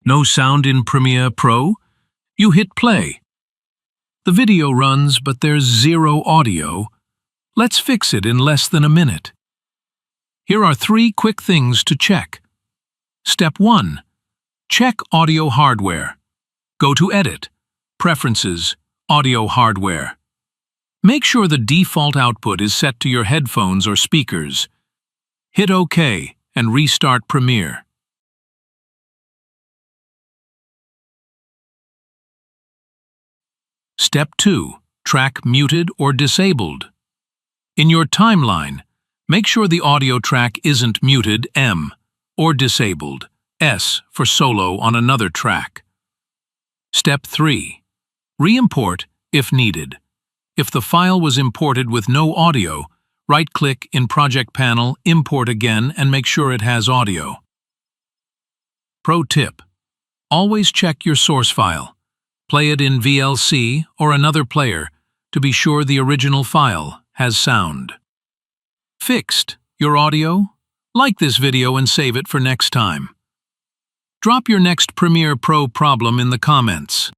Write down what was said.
No sound in Premiere Pro? You hit play. The video runs, but there's zero audio. Let's fix it in less than a minute. Here are 3 quick things to check. Step 1. Check audio hardware. Go to Edit, Preferences, Audio Hardware. Make sure the default output is set to your headphones or speakers. Hit OK and restart Premiere. Step 2. Track muted or disabled. In your timeline, make sure the audio track isn't muted M or disabled S for solo on another track. Step 3. Re-import if needed. If the file was imported with no audio, right-click in Project Panel, Import again, and make sure it has audio. Pro tip: always check your source file. Play it in VLC or another player to be sure the original file has sound. Fixed your audio? Like this video and save it for next time. Drop your next Premiere Pro problem in the comments.